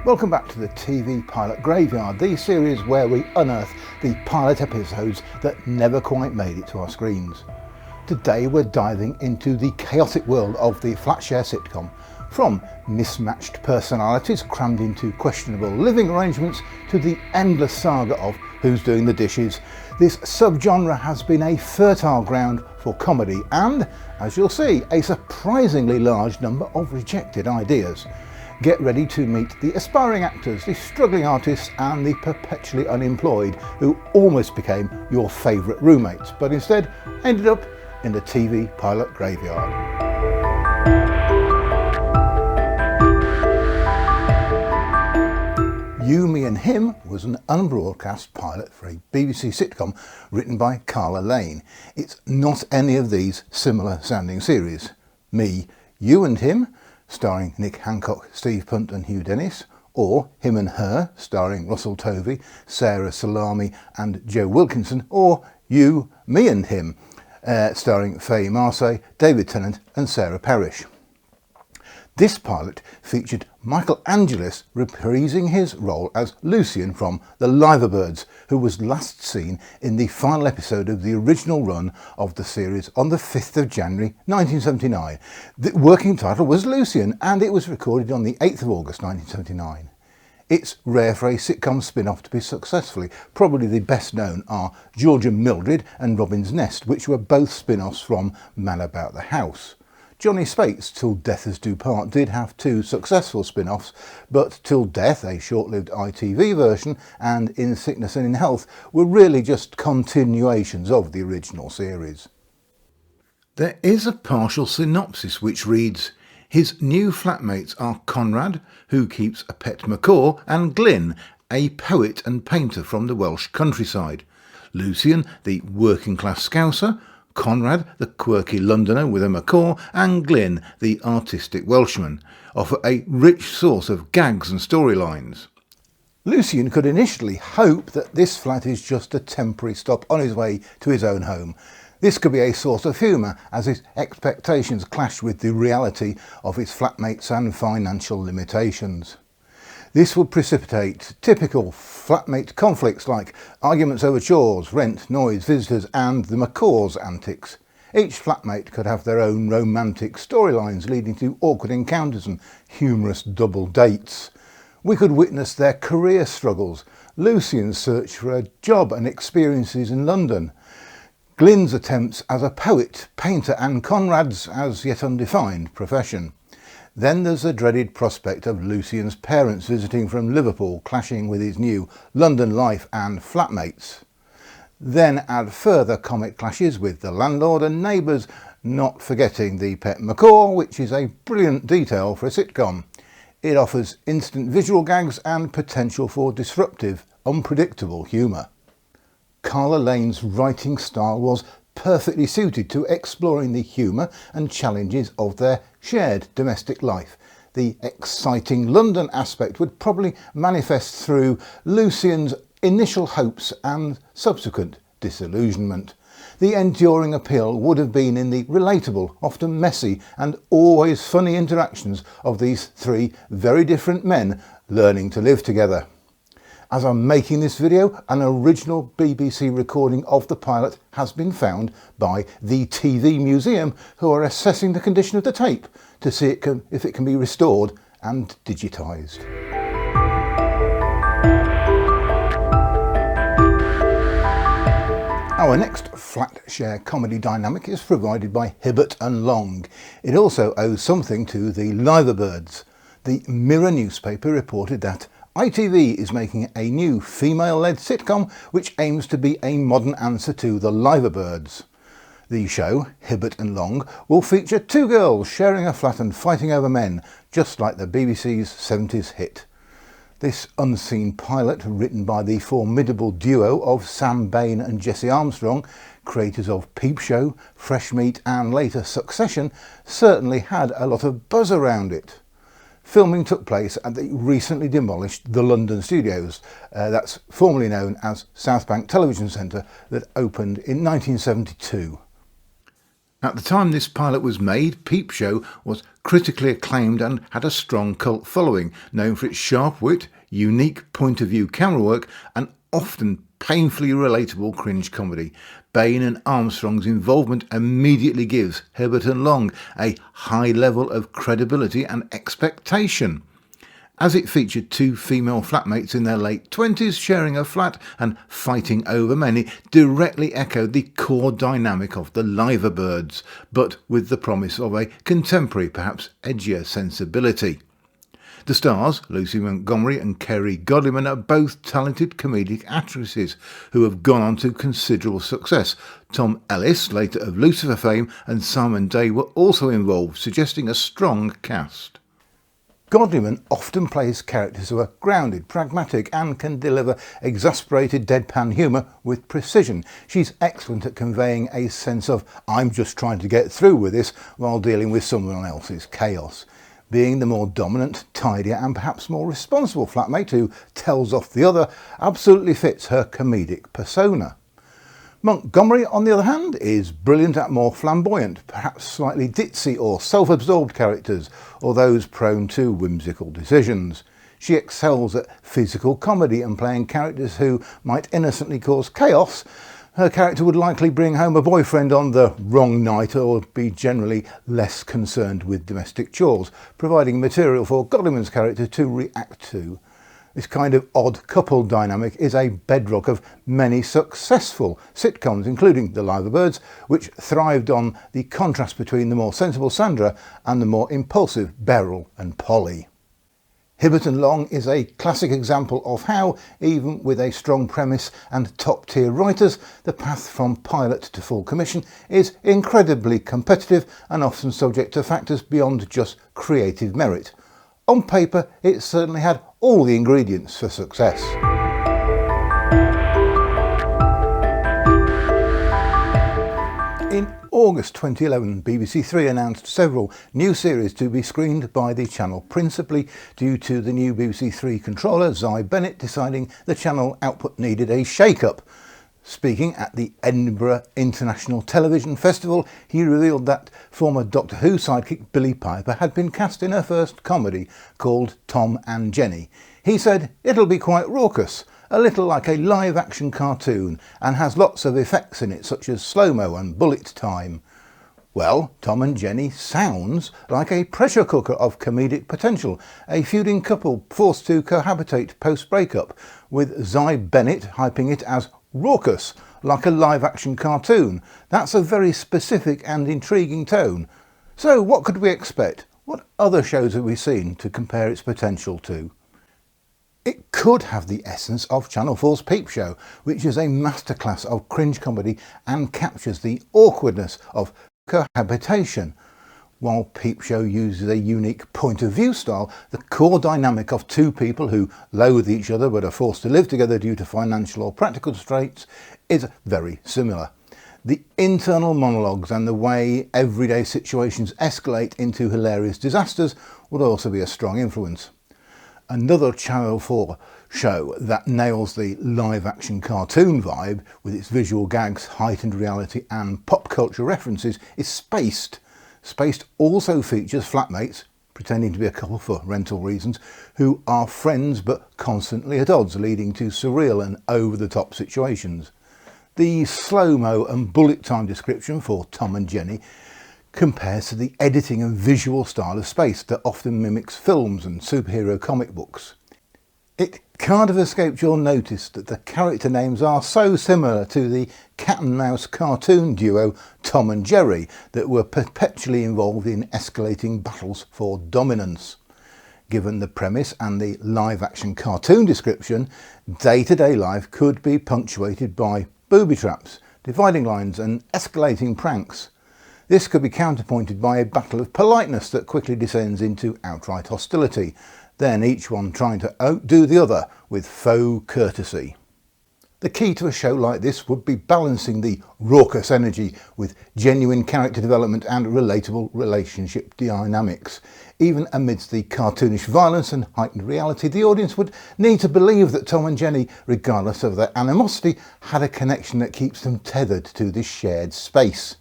Welcome back to the TV Pilot Graveyard, the series where we unearth the pilot episodes that never quite made it to our screens. Today we're diving into the chaotic world of the flat-share sitcom, from mismatched personalities crammed into questionable living arrangements to the endless saga of who's doing the dishes. This subgenre has been a fertile ground for comedy and, as you'll see, a surprisingly large number of rejected ideas. Get ready to meet the aspiring actors, the struggling artists and the perpetually unemployed who almost became your favourite roommates but instead ended up in the TV Pilot Graveyard. You, Me and Him was an unbroadcast pilot for a BBC sitcom written by Carla Lane. It's not any of these similar sounding series. Me, You and Him, starring Nick Hancock, Steve Punt and Hugh Dennis, or Him and Her, starring Russell Tovey, Sarah Salami and Joe Wilkinson, or You, Me and Him, starring Faye Marsay, David Tennant and Sarah Parrish. This pilot featured Michael Angelis reprising his role as Lucian from The Liverbirds, who was last seen in the final episode of the original run of the series on the 5th of January 1979. The working title was Lucian and it was recorded on the 8th of August 1979. It's rare for a sitcom spin-off to be successfully. Probably the best known are George and Mildred and Robin's Nest, which were both spin-offs from Man About the House. Johnny Spates' Till Death Us Do Part did have two successful spin-offs, but Till Death, a short-lived ITV version, and In Sickness and in Health were really just continuations of the original series. There is a partial synopsis which reads, his new flatmates are Conrad, who keeps a pet macaw, and Glyn, a poet and painter from the Welsh countryside. Lucian, the working-class Scouser, Conrad, the quirky Londoner with a macaw, and Glyn, the artistic Welshman, offer a rich source of gags and storylines. Lucian could initially hope that this flat is just a temporary stop on his way to his own home. This could be a source of humour as his expectations clash with the reality of his flatmates and financial limitations. This would precipitate typical flatmate conflicts like arguments over chores, rent, noise, visitors and the macaw's antics. Each flatmate could have their own romantic storylines leading to awkward encounters and humorous double dates. We could witness their career struggles, Lucian's search for a job and experiences in London, Glyn's attempts as a poet, painter and Conrad's as yet undefined profession. Then there's the dreaded prospect of Lucian's parents visiting from Liverpool clashing with his new London life and flatmates. Then add further comic clashes with the landlord and neighbours, not forgetting the pet macaw, which is a brilliant detail for a sitcom. It offers instant visual gags and potential for disruptive, unpredictable humour. Carla Lane's writing style was perfectly suited to exploring the humour and challenges of their shared domestic life. The exciting London aspect would probably manifest through Lucian's initial hopes and subsequent disillusionment. The enduring appeal would have been in the relatable, often messy and always funny interactions of these three very different men learning to live together. As I'm making this video, an original BBC recording of the pilot has been found by the TV Museum, who are assessing the condition of the tape to see if it can be restored and digitised. Our next flat share comedy dynamic is provided by Hibbert and Long. It also owes something to the Liverbirds. The Mirror newspaper reported that ITV is making a new female-led sitcom which aims to be a modern answer to The Liverbirds. The show, Hibbert and Long, will feature two girls sharing a flat and fighting over men, just like the BBC's 70s hit. This unseen pilot, written by the formidable duo of Sam Bain and Jesse Armstrong, creators of Peep Show, Fresh Meat and later Succession, certainly had a lot of buzz around it. Filming took place at the recently demolished The London Studios, that's formerly known as South Bank Television Centre, that opened in 1972. At the time this pilot was made, Peep Show was critically acclaimed and had a strong cult following, known for its sharp wit, unique point of view camera work and often painfully relatable cringe comedy. Bain and Armstrong's involvement immediately gives Hibbert and Long a high level of credibility and expectation, as it featured two female flatmates in their late 20s sharing a flat and fighting over many, directly echoed the core dynamic of the Liverbirds, but with the promise of a contemporary, perhaps edgier sensibility. The stars, Lucy Montgomery and Kerry Godliman, are both talented comedic actresses who have gone on to considerable success. Tom Ellis, later of Lucifer fame, and Simon Day were also involved, suggesting a strong cast. Godliman often plays characters who are grounded, pragmatic and can deliver exasperated deadpan humour with precision. She's excellent at conveying a sense of "I'm just trying to get through with this" while dealing with someone else's chaos. Being the more dominant, tidier and perhaps more responsible flatmate who tells off the other absolutely fits her comedic persona. Montgomery, on the other hand, is brilliant at more flamboyant, perhaps slightly ditzy or self-absorbed characters, or those prone to whimsical decisions. She excels at physical comedy and playing characters who might innocently cause chaos. Her character would likely bring home a boyfriend on the wrong night or be generally less concerned with domestic chores, providing material for Godliman's character to react to. This kind of odd couple dynamic is a bedrock of many successful sitcoms, including The Liverbirds, which thrived on the contrast between the more sensible Sandra and the more impulsive Beryl and Polly. Hibbert and Long is a classic example of how, even with a strong premise and top-tier writers, the path from pilot to full commission is incredibly competitive and often subject to factors beyond just creative merit. On paper, it certainly had all the ingredients for success. In August 2011, BBC Three announced several new series to be screened by the channel, principally due to the new BBC Three controller, Zy Bennett, deciding the channel output needed a shake-up. Speaking at the Edinburgh International Television Festival, he revealed that former Doctor Who sidekick Billie Piper had been cast in her first comedy called Tom and Jenny. He said, "It'll be quite raucous, a little like a live-action cartoon, and has lots of effects in it such as slow-mo and bullet time." Well, Tom and Jenny sounds like a pressure cooker of comedic potential, a feuding couple forced to cohabitate post-breakup, with Zy Bennett hyping it as raucous, like a live-action cartoon. That's a very specific and intriguing tone. So what could we expect? What other shows have we seen to compare its potential to? It could have the essence of Channel 4's Peep Show, which is a masterclass of cringe comedy and captures the awkwardness of cohabitation. While Peep Show uses a unique point of view style, the core dynamic of two people who loathe each other but are forced to live together due to financial or practical constraints is very similar. The internal monologues and the way everyday situations escalate into hilarious disasters would also be a strong influence. Another Channel 4 show that nails the live-action cartoon vibe with its visual gags, heightened reality and pop culture references is Spaced. Spaced also features flatmates, pretending to be a couple for rental reasons, who are friends but constantly at odds, leading to surreal and over-the-top situations. The slow-mo and bullet time description for Tom and Jenny compares to the editing and visual style of Spaced that often mimics films and superhero comic books. It can't have escaped your notice that the character names are so similar to the cat and mouse cartoon duo Tom and Jerry that were perpetually involved in escalating battles for dominance. Given the premise and the live-action cartoon description, day-to-day life could be punctuated by booby traps, dividing lines and escalating pranks. This could be counterpointed by a battle of politeness that quickly descends into outright hostility, then each one trying to outdo the other with faux courtesy. The key to a show like this would be balancing the raucous energy with genuine character development and relatable relationship dynamics. Even amidst the cartoonish violence and heightened reality, the audience would need to believe that Tom and Jenny, regardless of their animosity, had a connection that keeps them tethered to this shared space.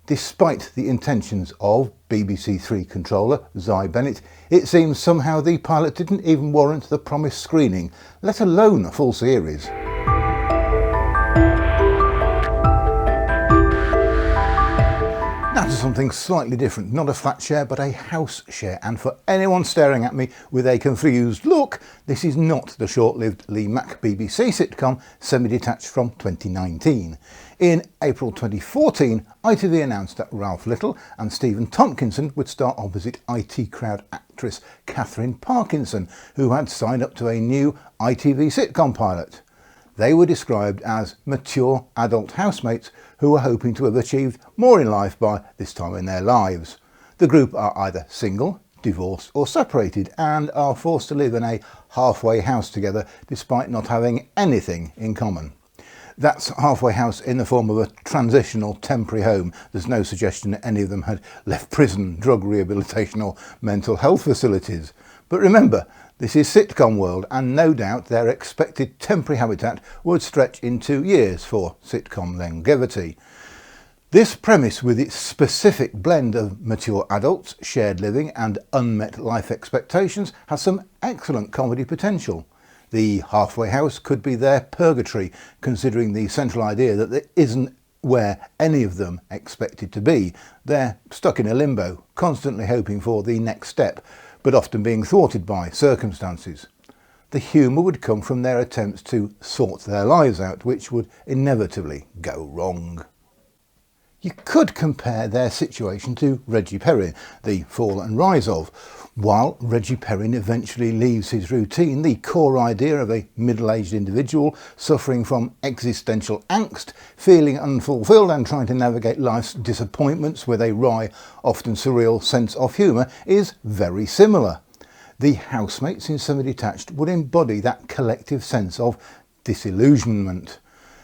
Despite the intentions of BBC Three controller Zy Bennett, it seems somehow the pilot didn't even warrant the promised screening, let alone a full series. Now to something slightly different, not a flat share but a house share, and for anyone staring at me with a confused look, this is not the short-lived Lee Mack BBC sitcom Semi-Detached from 2019. In April 2014, ITV announced that Ralph Little and Stephen Tompkinson would star opposite IT Crowd actress Catherine Parkinson, who had signed up to a new ITV sitcom pilot. They were described as mature adult housemates who were hoping to have achieved more in life by this time in their lives. The group are either single, divorced or separated and are forced to live in a halfway house together despite not having anything in common. That's halfway house in the form of a transitional temporary home. There's no suggestion that any of them had left prison, drug rehabilitation or mental health facilities. But remember, this is sitcom world and no doubt their expected temporary habitat would stretch into years for sitcom longevity. This premise, with its specific blend of mature adults, shared living and unmet life expectations, has some excellent comedy potential. The halfway house could be their purgatory, considering the central idea that there isn't where any of them expected to be. They're stuck in a limbo, constantly hoping for the next step, but often being thwarted by circumstances. The humour would come from their attempts to sort their lives out, which would inevitably go wrong. You could compare their situation to Reggie Perrin, the fall and rise of. While Reggie Perrin eventually leaves his routine, the core idea of a middle-aged individual suffering from existential angst, feeling unfulfilled and trying to navigate life's disappointments with a wry, often surreal sense of humour is very similar. The housemates in Semi-Detached would embody that collective sense of disillusionment.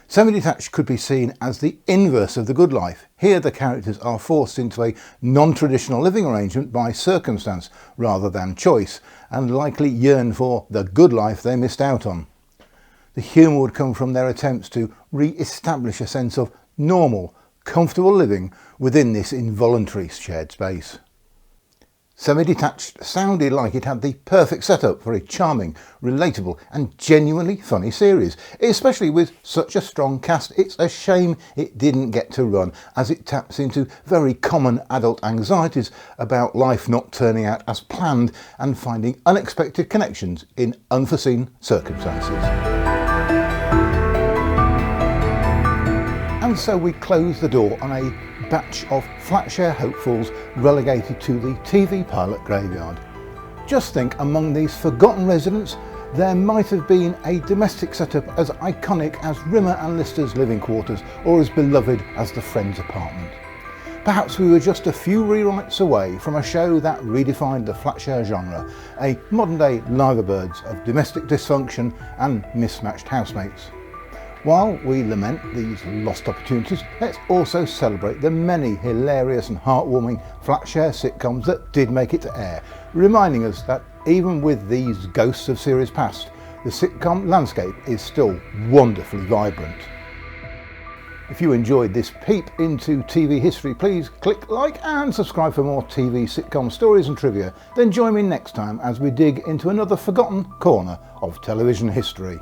Semi-Detached could be seen as the inverse of The Good Life. Here the characters are forced into a non-traditional living arrangement by circumstance rather than choice, and likely yearn for the good life they missed out on. The humour would come from their attempts to re-establish a sense of normal, comfortable living within this involuntary shared space. Semi-Detached sounded like it had the perfect setup for a charming, relatable and genuinely funny series. Especially with such a strong cast, it's a shame it didn't get to run, as it taps into very common adult anxieties about life not turning out as planned and finding unexpected connections in unforeseen circumstances. And so we close the door on a batch of flatshare hopefuls relegated to the TV pilot graveyard. Just think, among these forgotten residents, there might have been a domestic setup as iconic as Rimmer and Lister's living quarters, or as beloved as the Friends apartment. Perhaps we were just a few rewrites away from a show that redefined the flatshare genre, a modern-day liverbirds of domestic dysfunction and mismatched housemates. While we lament these lost opportunities, let's also celebrate the many hilarious and heartwarming flatshare sitcoms that did make it to air, reminding us that even with these ghosts of series past, the sitcom landscape is still wonderfully vibrant. If you enjoyed this peep into TV history, please click like and subscribe for more TV sitcom stories and trivia. Then join me next time as we dig into another forgotten corner of television history.